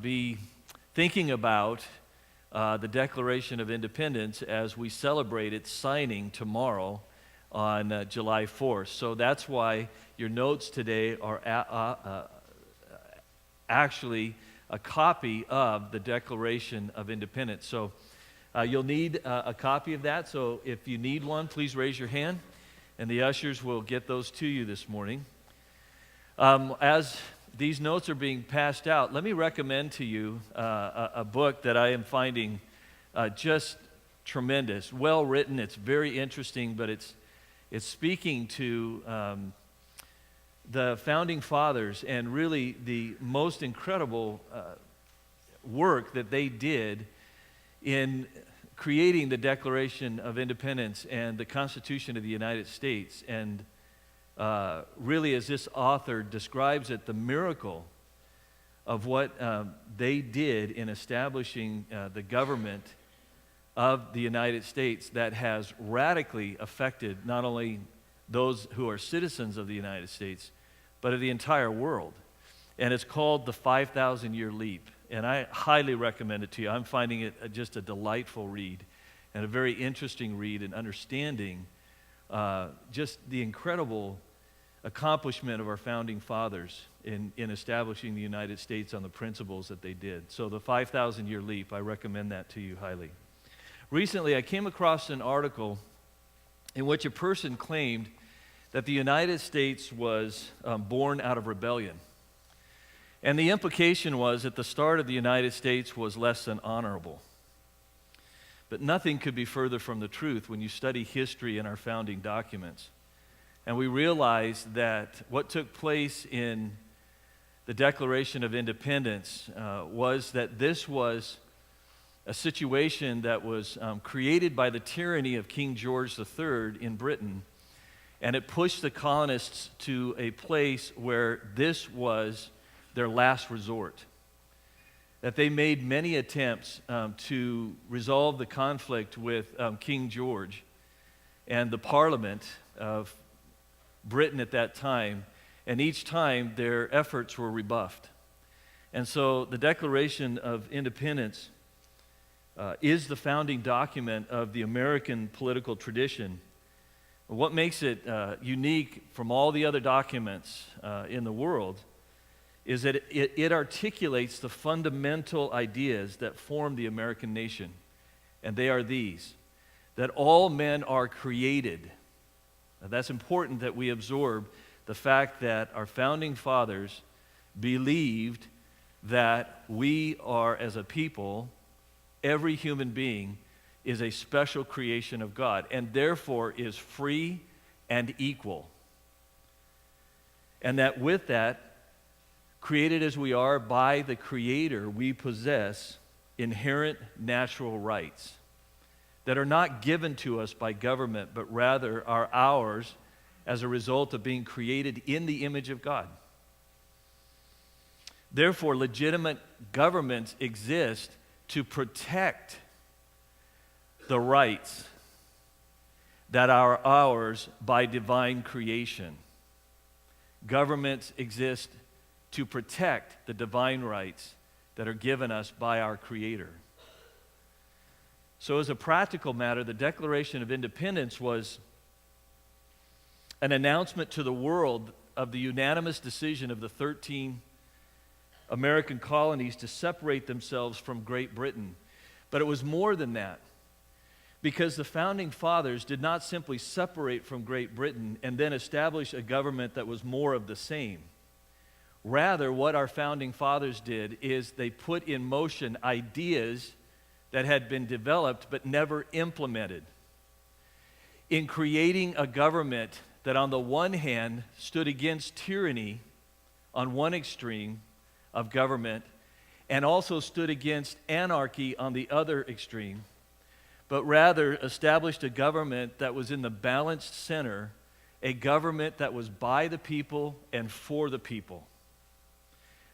Be thinking about the Declaration of Independence as we celebrate its signing tomorrow on July 4th. So that's why your notes today are actually a copy of the Declaration of Independence. So you'll need a copy of that. So if you need one, please raise your hand, and the ushers will get those to you this morning. As these notes are being passed out, let me recommend to you a book that I am finding just tremendous, well written. It's very interesting, but it's speaking to the founding fathers and really the most incredible work that they did in creating the Declaration of Independence and the Constitution of the United States. And really, as this author describes it, the miracle of what they did in establishing the government of the United States that has radically affected not only those who are citizens of the United States, but of the entire world. And it's called The 5,000-Year Leap. And I highly recommend it to you. I'm finding it just a delightful read and a very interesting read in understanding just the incredible accomplishment of our founding fathers in establishing the United States on the principles that they did. So the 5,000-Year Leap, I recommend that to you highly. Recently, I came across an article in which a person claimed that the United States was born out of rebellion. And the implication was that the start of the United States was less than honorable. But nothing could be further from the truth when you study history in our founding documents. And we realize that what took place in the Declaration of Independence was that this was a situation that was created by the tyranny of King George III in Britain, and it pushed the colonists to a place where this was their last resort. That they made many attempts to resolve the conflict with King George and the Parliament of Britain at that time, and each time their efforts were rebuffed. And so the Declaration of Independence is the founding document of the American political tradition. What makes it unique from all the other documents in the world is that it articulates the fundamental ideas that form the American nation. And they are these: that all men are created. Now, that's important that we absorb the fact that our founding fathers believed that we are, as a people, every human being is a special creation of God, and therefore is free and equal. And that with that, created as we are by the Creator, we possess inherent natural rights that are not given to us by government, but rather are ours as a result of being created in the image of God. Therefore, legitimate governments exist to protect the rights that are ours by divine creation. Governments exist to protect the divine rights that are given us by our Creator. So as a practical matter, the Declaration of Independence was an announcement to the world of the unanimous decision of the 13 American colonies to separate themselves from Great Britain. But it was more than that, because the founding fathers did not simply separate from Great Britain and then establish a government that was more of the same. Rather, what our founding fathers did is they put in motion ideas that had been developed but never implemented in creating a government that on the one hand stood against tyranny on one extreme of government and also stood against anarchy on the other extreme, but rather established a government that was in the balanced center, a government that was by the people and for the people.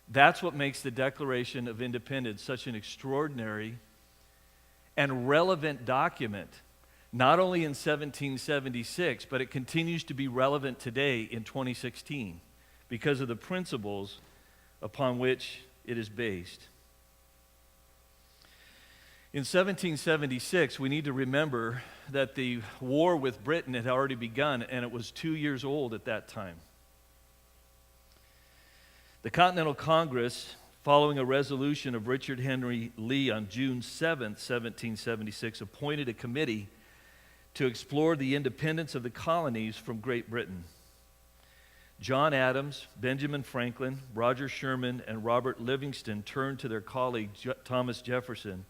That's what makes the Declaration of Independence such an extraordinary and relevant document, not only in 1776, but it continues to be relevant today in 2016 because of the principles upon which it is based. In 1776, we need to remember that the war with Britain had already begun, and it was 2 years old at that time. The Continental Congress, following a resolution of Richard Henry Lee on June 7, 1776, appointed a committee to explore the independence of the colonies from Great Britain. John Adams, Benjamin Franklin, Roger Sherman, and Robert Livingston turned to their colleague Thomas Jefferson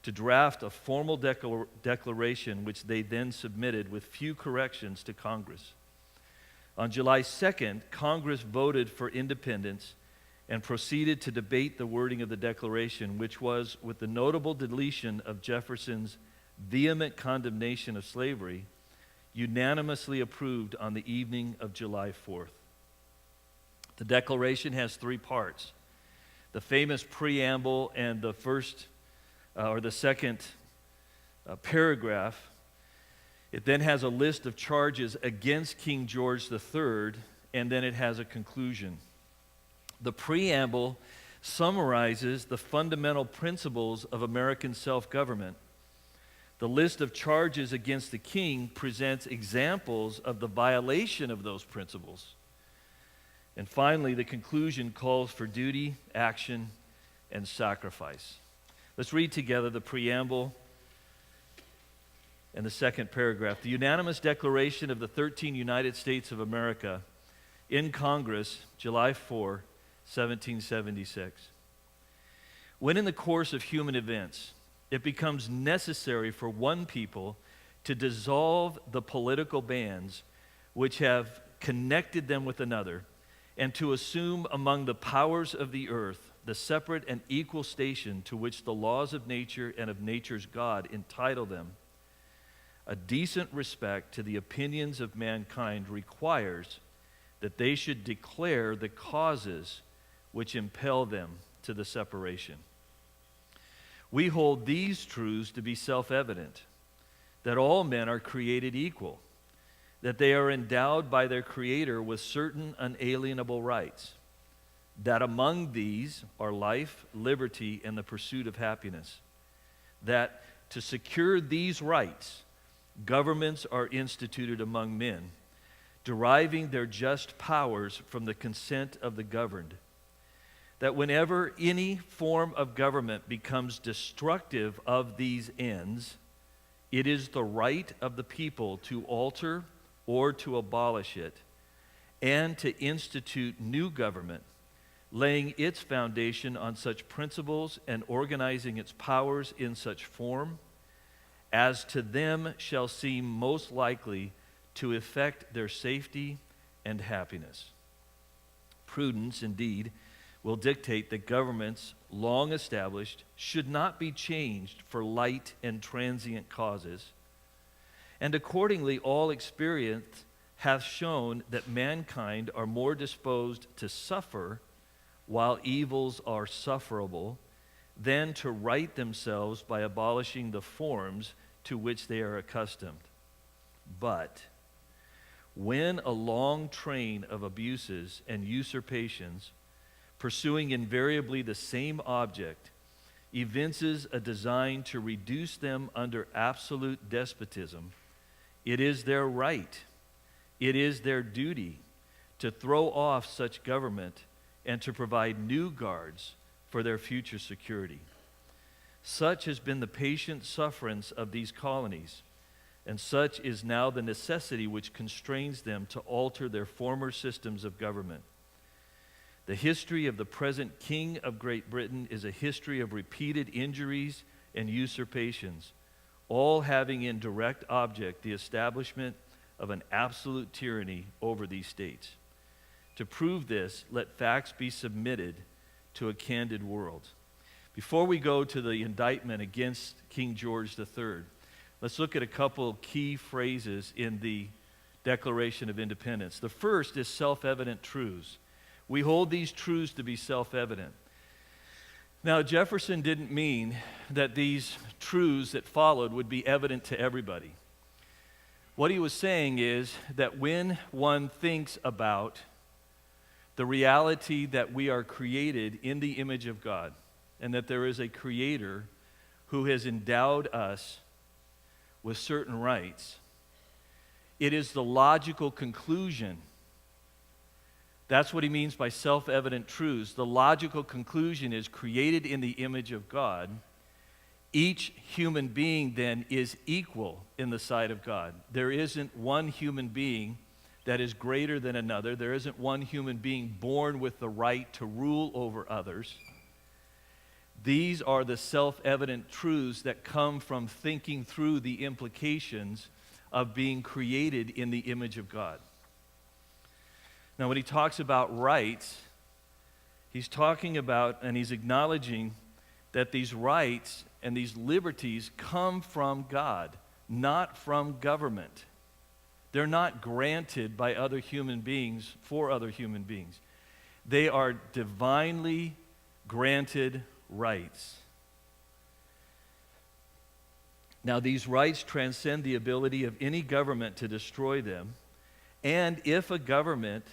to draft a formal declaration, which they then submitted with few corrections to Congress. On July 2nd, Congress voted for independence and proceeded to debate the wording of the declaration, which was, with the notable deletion of Jefferson's vehement condemnation of slavery, unanimously approved on the evening of July 4th. The declaration has 3 parts: the famous preamble and the second paragraph. It then has a list of charges against King George III, and then it has a conclusion. The preamble summarizes the fundamental principles of American self-government. The list of charges against the king presents examples of the violation of those principles. And finally, the conclusion calls for duty, action, and sacrifice. Let's read together the preamble and the second paragraph. The unanimous declaration of the 13 United States of America in Congress, July 4, 1776. When in the course of human events, it becomes necessary for one people to dissolve the political bands which have connected them with another, and to assume among the powers of the earth the separate and equal station to which the laws of nature and of nature's God entitle them, a decent respect to the opinions of mankind requires that they should declare the causes which impel them to the separation. We hold these truths to be self-evident, that all men are created equal, that they are endowed by their Creator with certain unalienable rights, that among these are life, liberty, and the pursuit of happiness, that to secure these rights, governments are instituted among men, deriving their just powers from the consent of the governed, that whenever any form of government becomes destructive of these ends, it is the right of the people to alter or to abolish it, and to institute new government, laying its foundation on such principles and organizing its powers in such form as to them shall seem most likely to effect their safety and happiness. Prudence, indeed, will dictate that governments long established should not be changed for light and transient causes. And accordingly, all experience hath shown that mankind are more disposed to suffer while evils are sufferable than to right themselves by abolishing the forms to which they are accustomed. But when a long train of abuses and usurpations, pursuing invariably the same object, evinces a design to reduce them under absolute despotism, it is their right, it is their duty to throw off such government and to provide new guards for their future security. Such has been the patient sufferance of these colonies, and such is now the necessity which constrains them to alter their former systems of government. The history of the present King of Great Britain is a history of repeated injuries and usurpations, all having in direct object the establishment of an absolute tyranny over these states. To prove this, let facts be submitted to a candid world. Before we go to the indictment against King George III, let's look at a couple key phrases in the Declaration of Independence. The first is self-evident truths. We hold these truths to be self-evident. Now, Jefferson didn't mean that these truths that followed would be evident to everybody. What he was saying is that when one thinks about the reality that we are created in the image of God and that there is a creator who has endowed us with certain rights. It is the logical conclusion. That's what he means by self-evident truths. The logical conclusion is created in the image of God. Each human being then is equal in the sight of God. There isn't one human being that is greater than another. There isn't one human being born with the right to rule over others. These are the self-evident truths that come from thinking through the implications of being created in the image of God. Now, when he talks about rights, he's talking about and he's acknowledging that these rights and these liberties come from God, not from government. They're not granted by other human beings for other human beings. They are divinely granted rights. Now, these rights transcend the ability of any government to destroy them, and if a government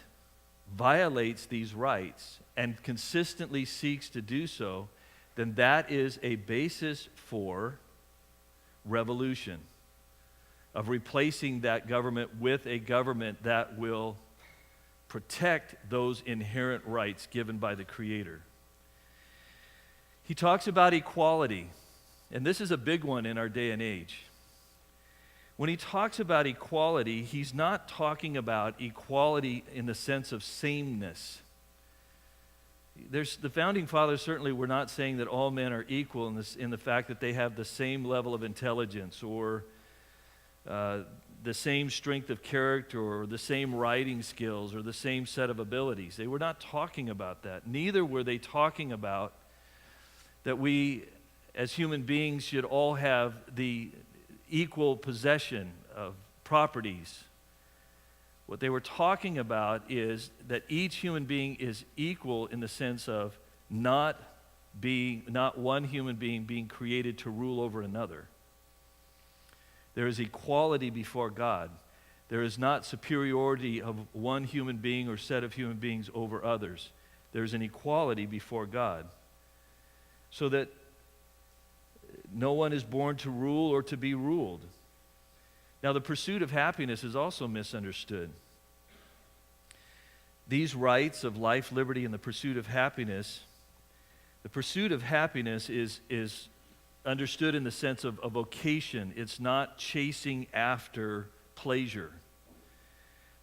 violates these rights and consistently seeks to do so, then that is a basis for revolution, of replacing that government with a government that will protect those inherent rights given by the Creator. He talks about equality, and this is a big one in our day and age. When he talks about equality, he's not talking about equality in the sense of sameness. The founding fathers certainly were not saying that all men are equal in the fact that they have the same level of intelligence or the same strength of character or the same writing skills or the same set of abilities. They were not talking about that. Neither were they talking about that we as human beings should all have the equal possession of properties. What they were talking about is that each human being is equal in the sense of not one human being being created to rule over another. There is equality before God. There is not superiority of one human being or set of human beings over others. There's an equality before God. So that no one is born to rule or to be ruled. Now, the pursuit of happiness is also misunderstood. These rights of life, liberty, and the pursuit of happiness is understood in the sense of a vocation. It's not chasing after pleasure.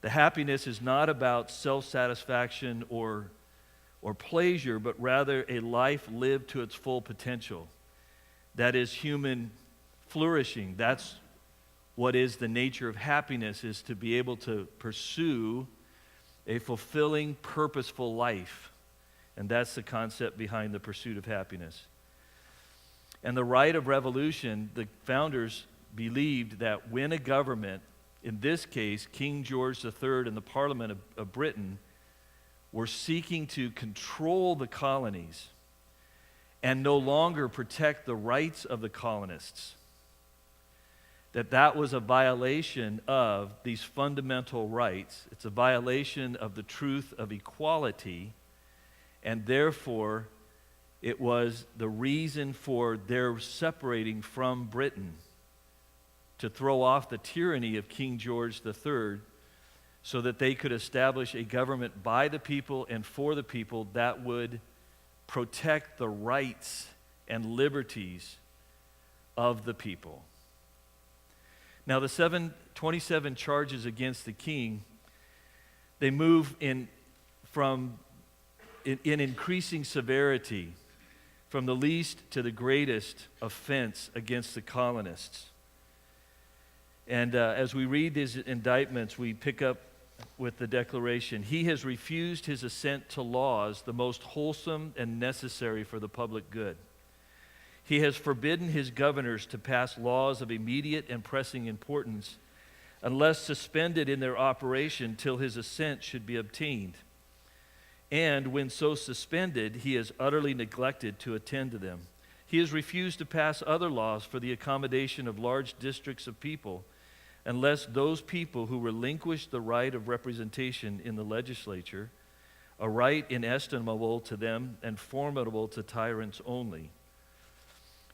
The happiness is not about self-satisfaction or pleasure, but rather a life lived to its full potential. That is human flourishing. That's what is the nature of happiness, is to be able to pursue a fulfilling, purposeful life. And that's the concept behind the pursuit of happiness. And the right of revolution, the founders believed that when a government, in this case King George III and the Parliament of Britain, were seeking to control the colonies and no longer protect the rights of the colonists, that was a violation of these fundamental rights. It's a violation of the truth of equality, and therefore it was the reason for their separating from Britain, to throw off the tyranny of King George III so that they could establish a government by the people and for the people that would protect the rights and liberties of the people. Now, the 27 charges against the king, they move in increasing severity from the least to the greatest offense against the colonists. And as we read these indictments, we pick up with the declaration: he has refused his assent to laws the most wholesome and necessary for the public good. He has forbidden his governors to pass laws of immediate and pressing importance unless suspended in their operation till his assent should be obtained. And when so suspended, he has utterly neglected to attend to them. He has refused to pass other laws for the accommodation of large districts of people, unless those people who relinquish the right of representation in the legislature, a right inestimable to them and formidable to tyrants only.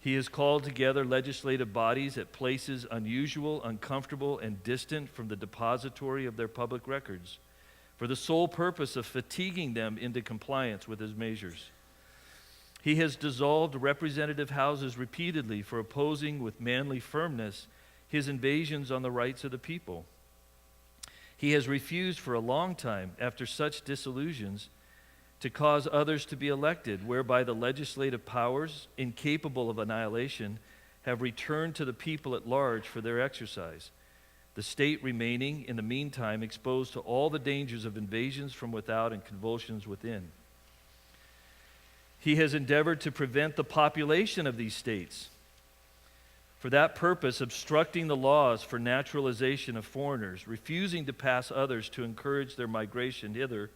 He has called together legislative bodies at places unusual, uncomfortable, and distant from the depository of their public records, for the sole purpose of fatiguing them into compliance with his measures. He has dissolved representative houses repeatedly for opposing with manly firmness his invasions on the rights of the people. He has refused for a long time, after such dissolutions, to cause others to be elected, whereby the legislative powers, incapable of annihilation, have returned to the people at large for their exercise, the state remaining, in the meantime, exposed to all the dangers of invasions from without and convulsions within. He has endeavored to prevent the population of these states, for that purpose obstructing the laws for naturalization of foreigners, refusing to pass others to encourage their migration hither,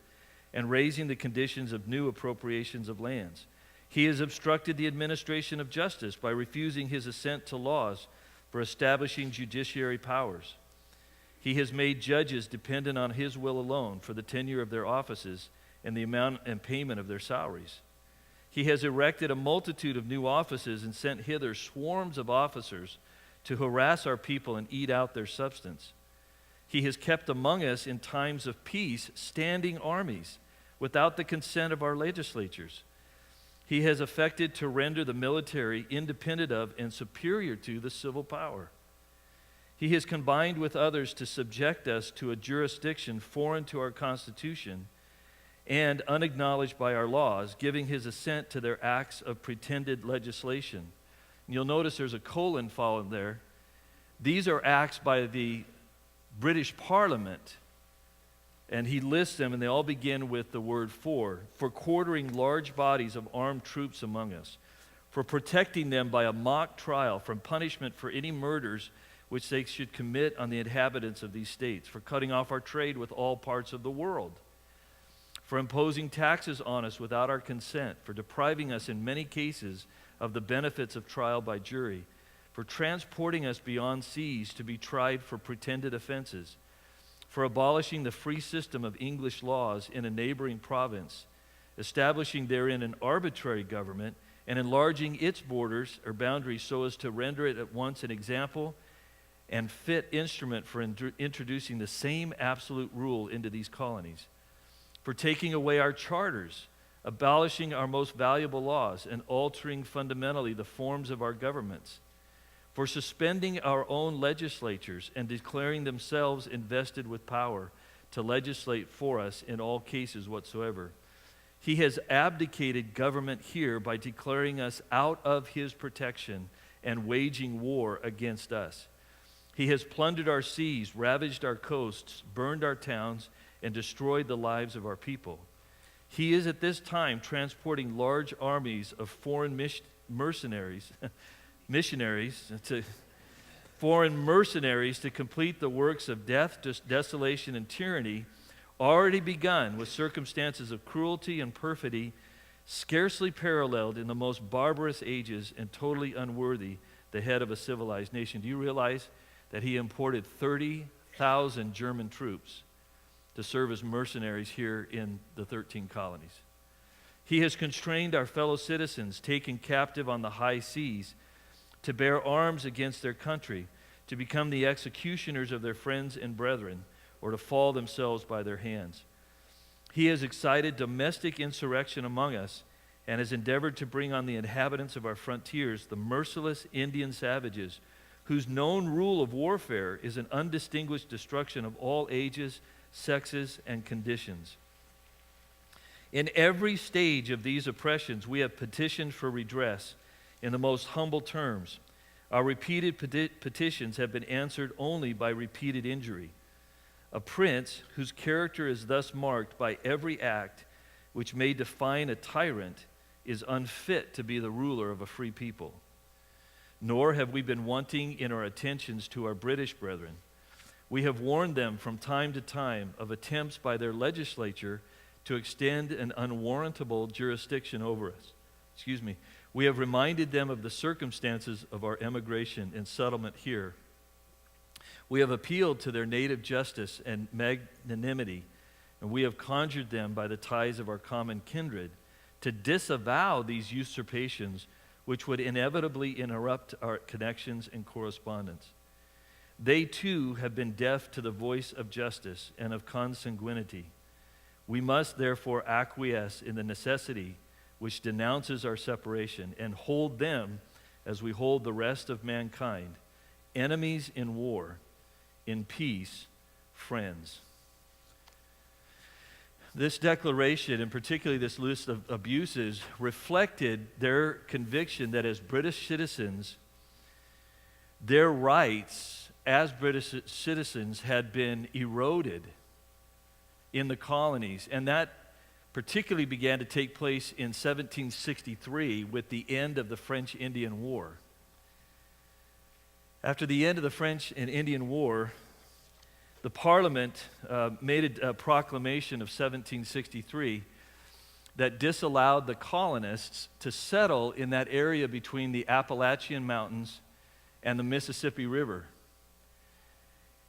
and raising the conditions of new appropriations of lands. He has obstructed the administration of justice by refusing his assent to laws for establishing judiciary powers. He has made judges dependent on his will alone for the tenure of their offices and the amount and payment of their salaries. He has erected a multitude of new offices and sent hither swarms of officers to harass our people and eat out their substance. He has kept among us in times of peace standing armies without the consent of our legislatures. He has affected to render the military independent of and superior to the civil power. He has combined with others to subject us to a jurisdiction foreign to our Constitution and unacknowledged by our laws, giving his assent to their acts of pretended legislation. And you'll notice there's a colon followed there. These are acts by the British Parliament, and he lists them, and they all begin with the word for quartering large bodies of armed troops among us, for protecting them by a mock trial from punishment for any murders which they should commit on the inhabitants of these states, for cutting off our trade with all parts of the world, for imposing taxes on us without our consent, for depriving us in many cases of the benefits of trial by jury, for transporting us beyond seas to be tried for pretended offenses, for abolishing the free system of English laws in a neighboring province, establishing therein an arbitrary government, and enlarging its borders or boundaries so as to render it at once an example and fit instrument for introducing the same absolute rule into these colonies, for taking away our charters, abolishing our most valuable laws, and altering fundamentally the forms of our governments, for suspending our own legislatures and declaring themselves invested with power to legislate for us in all cases whatsoever. He has abdicated government here by declaring us out of his protection and waging war against us. He has plundered our seas, ravaged our coasts, burned our towns, and destroyed the lives of our people. He is at this time transporting large armies of foreign mercenaries to complete the works of death, desolation, and tyranny already begun with circumstances of cruelty and perfidy scarcely paralleled in the most barbarous ages and totally unworthy the head of a civilized nation. Do you realize that he imported 30,000 German troops to serve as mercenaries here in the 13 colonies? He has constrained our fellow citizens taken captive on the high seas to bear arms against their country, to become the executioners of their friends and brethren, or to fall themselves by their hands. He has excited domestic insurrection among us and has endeavored to bring on the inhabitants of our frontiers the merciless Indian savages, whose known rule of warfare is an undistinguished destruction of all ages, sexes, and conditions. In every stage of these oppressions, we have petitioned for redress in the most humble terms. Our repeated petitions have been answered only by repeated injury. A prince whose character is thus marked by every act which may define a tyrant is unfit to be the ruler of a free people. Nor have we been wanting in our attentions to our British brethren. We have warned them from time to time of attempts by their legislature to extend an unwarrantable jurisdiction over us. We have reminded them of the circumstances of our emigration and settlement here. We have appealed to their native justice and magnanimity, and we have conjured them by the ties of our common kindred to disavow these usurpations which would inevitably interrupt our connections and correspondence. They too have been deaf to the voice of justice and of consanguinity. We must therefore acquiesce in the necessity which denounces our separation and hold them as we hold the rest of mankind, enemies in war, in peace, friends. This declaration, and particularly this list of abuses, reflected their conviction that as British citizens, their rights as British citizens had been eroded in the colonies, and that particularly began to take place in 1763 with the end of the French-Indian War. After the end of the French and Indian War, the Parliament made a proclamation of 1763 that disallowed the colonists to settle in that area between the Appalachian Mountains and the Mississippi River.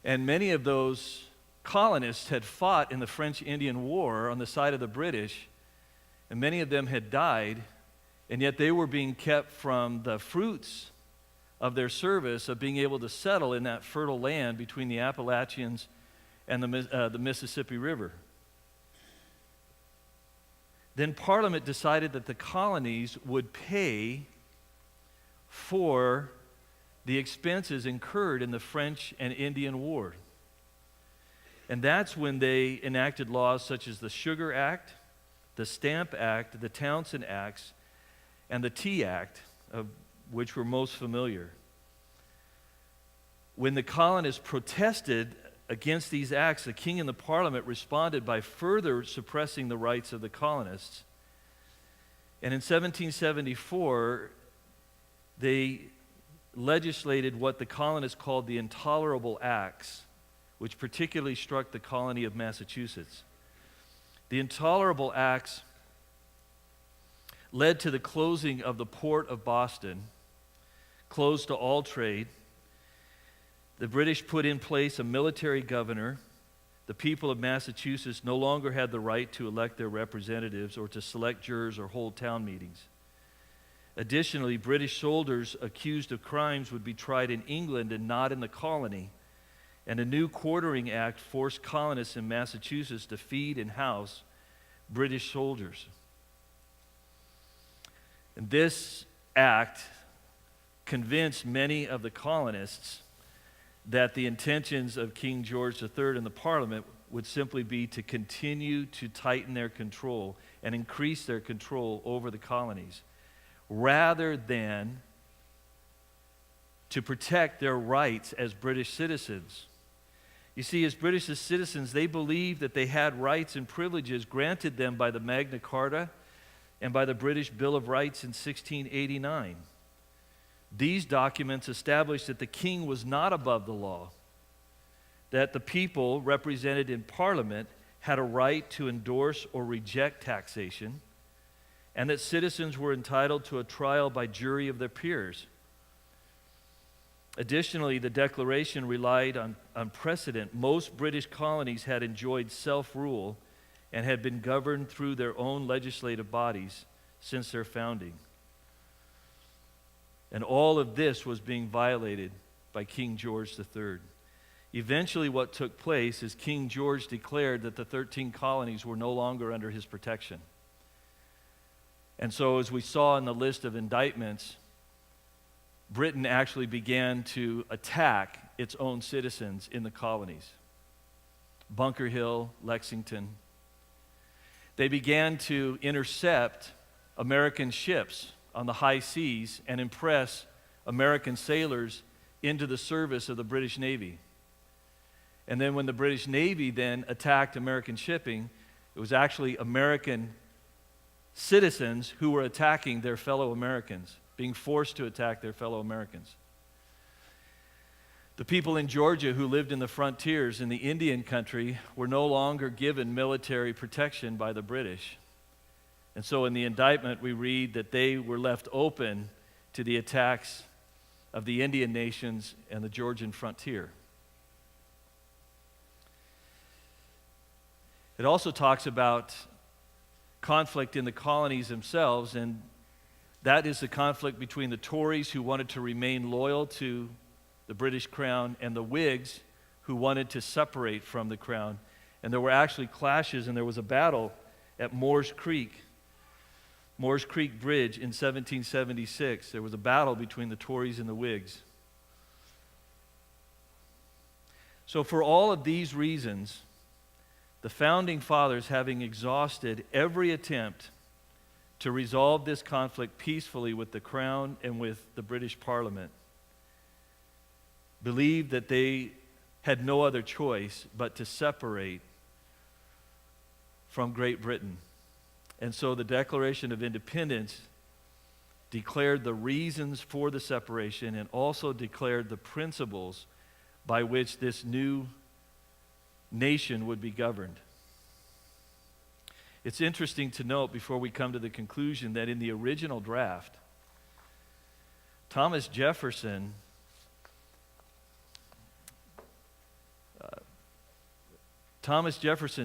And many of those colonists had fought in the French-Indian War on the side of the British, and many of them had died, and yet they were being kept from the fruits of their service of being able to settle in that fertile land between the Appalachians and the Mississippi River. Then Parliament decided that the colonies would pay for the expenses incurred in the French and Indian War. And that's when they enacted laws such as the Sugar Act, the Stamp Act, the Townshend Acts, and the Tea Act, of which we're most familiar. When the colonists protested against these acts, the king and the parliament responded by further suppressing the rights of the colonists. And in 1774, they legislated what the colonists called the Intolerable Acts, which particularly struck the colony of Massachusetts. The Intolerable Acts led to the closing of the port of Boston, closed to all trade. The British put in place a military governor. The people of Massachusetts no longer had the right to elect their representatives or to select jurors or hold town meetings. Additionally, British soldiers accused of crimes would be tried in England and not in the colony. And a new quartering act forced colonists in Massachusetts to feed and house British soldiers. And this act convinced many of the colonists that the intentions of King George III and the Parliament would simply be to continue to tighten their control and increase their control over the colonies, rather than to protect their rights as British citizens. You see, as British citizens, they believed that they had rights and privileges granted them by the Magna Carta and by the British Bill of Rights in 1689. These documents established that the king was not above the law, that the people represented in Parliament had a right to endorse or reject taxation, and that citizens were entitled to a trial by jury of their peers. Additionally, the Declaration relied on precedent. Most British colonies had enjoyed self-rule and had been governed through their own legislative bodies since their founding. And all of this was being violated by King George III. Eventually, what took place is King George declared that the 13 colonies were no longer under his protection. And so, as we saw in the list of indictments, Britain actually began to attack its own citizens in the colonies. Bunker Hill, Lexington. They began to intercept American ships on the high seas and impress American sailors into the service of the British Navy. And then when the British Navy then attacked American shipping, it was actually American citizens who were attacking their fellow Americans, being forced to attack their fellow Americans. The people in Georgia who lived in the frontiers in the Indian country were no longer given military protection by the British. And so in the indictment we read that they were left open to the attacks of the Indian nations and the Georgian frontier. It also talks about conflict in the colonies themselves, and That is the conflict between the Tories, who wanted to remain loyal to the British Crown, and the Whigs, who wanted to separate from the Crown. And there were actually clashes, and there was a battle at Moores Creek Bridge in 1776. There was a battle between the Tories and the Whigs. So for all of these reasons, the Founding Fathers, having exhausted every attempt to resolve this conflict peacefully with the Crown and with the British Parliament, believed that they had no other choice but to separate from Great Britain. And so the Declaration of Independence declared the reasons for the separation and also declared the principles by which this new nation would be governed. It's interesting to note, before we come to the conclusion, that in the original draft, Thomas Jefferson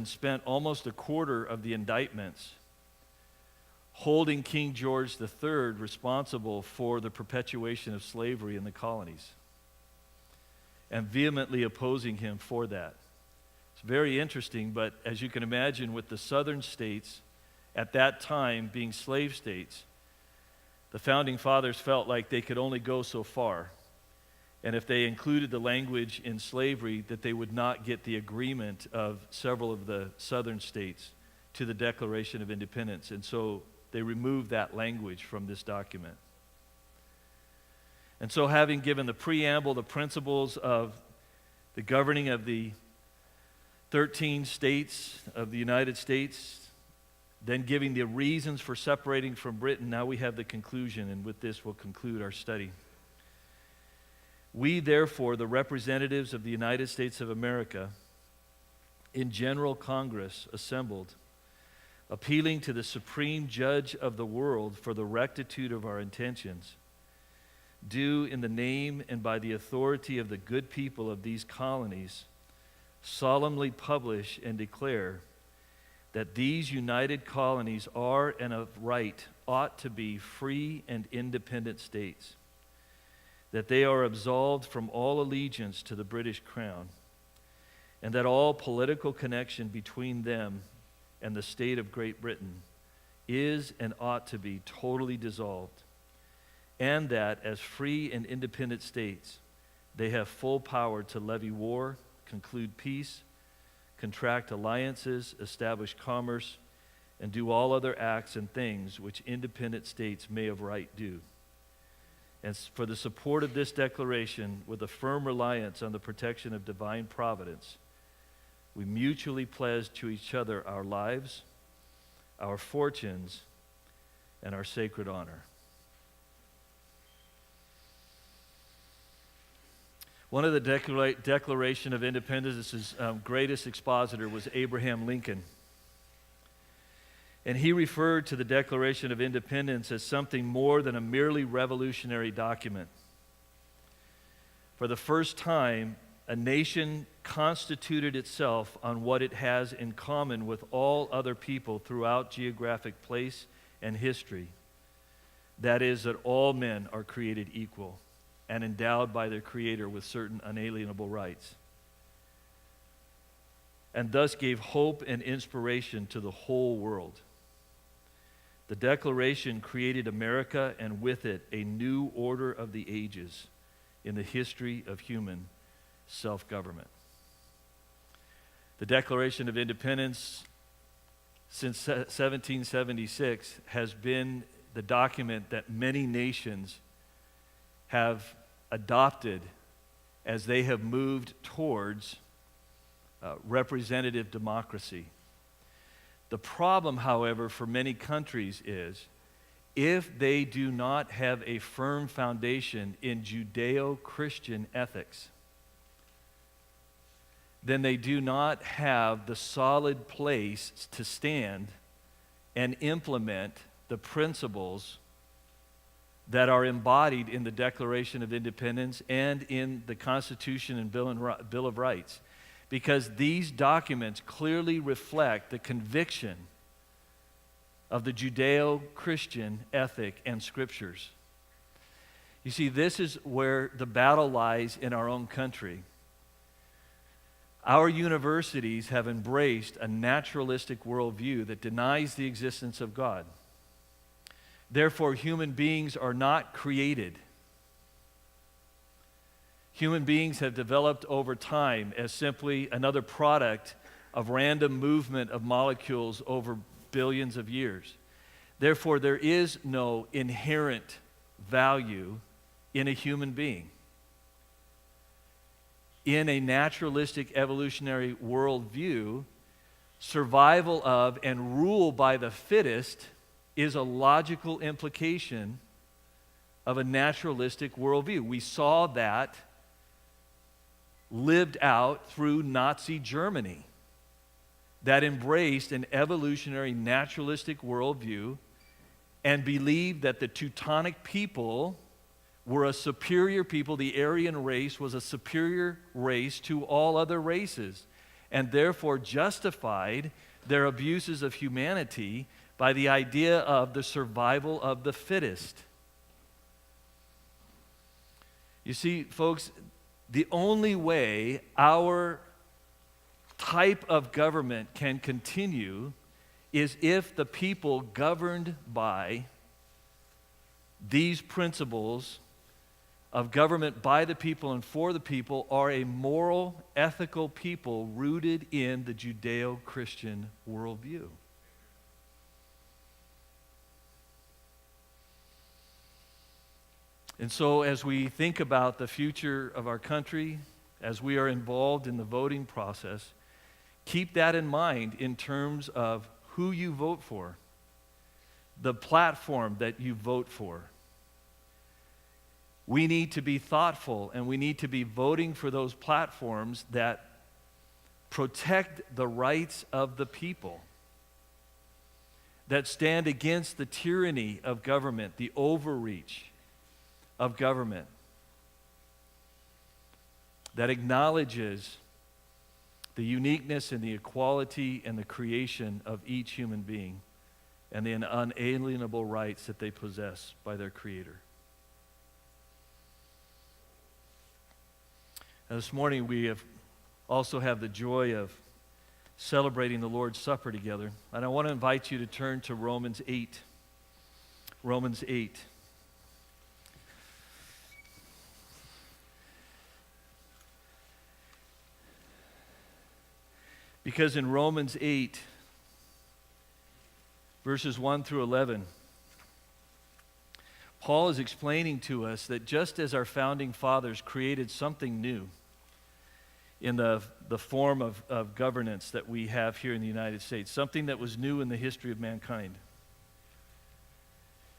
spent almost a quarter of the indictments holding King George III responsible for the perpetuation of slavery in the colonies and vehemently opposing him for that. It's very interesting, but as you can imagine, with the southern states at that time being slave states, the Founding Fathers felt like they could only go so far. And if they included the language in slavery, that they would not get the agreement of several of the southern states to the Declaration of Independence. And so they removed that language from this document. And so, having given the preamble, the principles of the governing of the 13 states of the United States, then giving the reasons for separating from Britain, now we have the conclusion, and with this we'll conclude our study. We, therefore, the representatives of the United States of America, in General Congress assembled, appealing to the Supreme Judge of the world for the rectitude of our intentions, do, in the name and by the authority of the good people of these colonies, solemnly publish and declare that these united colonies are and of right ought to be free and independent states, that they are absolved from all allegiance to the British Crown, and that all political connection between them and the state of Great Britain is and ought to be totally dissolved, and that as free and independent states, they have full power to levy war, conclude peace, contract alliances, establish commerce, and do all other acts and things which independent states may of right do. And for the support of this declaration, with a firm reliance on the protection of divine providence, we mutually pledge to each other our lives, our fortunes, and our sacred honor. One of the Declaration of Independence's greatest expositor was Abraham Lincoln. And he referred to the Declaration of Independence as something more than a merely revolutionary document. For the first time, a nation constituted itself on what it has in common with all other people throughout geographic place and history. That is, that all men are created equal and endowed by their Creator with certain unalienable rights, and thus gave hope and inspiration to the whole world. The Declaration created America, and with it a new order of the ages in the history of human self-government. The Declaration of Independence, since 1776, has been the document that many nations have adopted as they have moved towards representative democracy. The problem, however, for many countries is if they do not have a firm foundation in Judeo-Christian ethics, then they do not have the solid place to stand and implement the principles that are embodied in the Declaration of Independence and in the Constitution and Bill of Rights. Because these documents clearly reflect the conviction of the Judeo-Christian ethic and scriptures. You see, this is where the battle lies in our own country. Our universities have embraced a naturalistic worldview that denies the existence of God. Therefore, human beings are not created. Human beings have developed over time as simply another product of random movement of molecules over billions of years. Therefore, there is no inherent value in a human being. In a naturalistic evolutionary worldview, survival of and rule by the fittest is a logical implication of a naturalistic worldview. We saw that lived out through Nazi Germany, that embraced an evolutionary naturalistic worldview and believed that the Teutonic people were a superior people. The Aryan race was a superior race to all other races, and therefore justified their abuses of humanity by the idea of the survival of the fittest. You see, folks, the only way our type of government can continue is if the people governed by these principles of government by the people and for the people are a moral, ethical people rooted in the Judeo-Christian worldview. And so as we think about the future of our country, as we are involved in the voting process, keep that in mind in terms of who you vote for, the platform that you vote for. We need to be thoughtful, and we need to be voting for those platforms that protect the rights of the people, that stand against the tyranny of government, the overreach of government, that acknowledges the uniqueness and the equality and the creation of each human being and the unalienable rights that they possess by their Creator. Now, this morning we also have the joy of celebrating the Lord's Supper together, and I want to invite you to turn to Romans 8. Romans 8. Because in Romans 8, verses 1 through 11, Paul is explaining to us that just as our founding fathers created something new in the form of governance that we have here in the United States, something that was new in the history of mankind,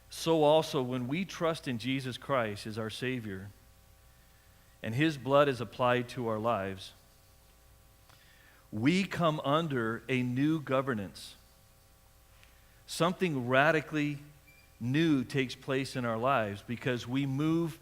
so also when we trust in Jesus Christ as our Savior and His blood is applied to our lives, we come under a new governance. Something radically new takes place in our lives because we move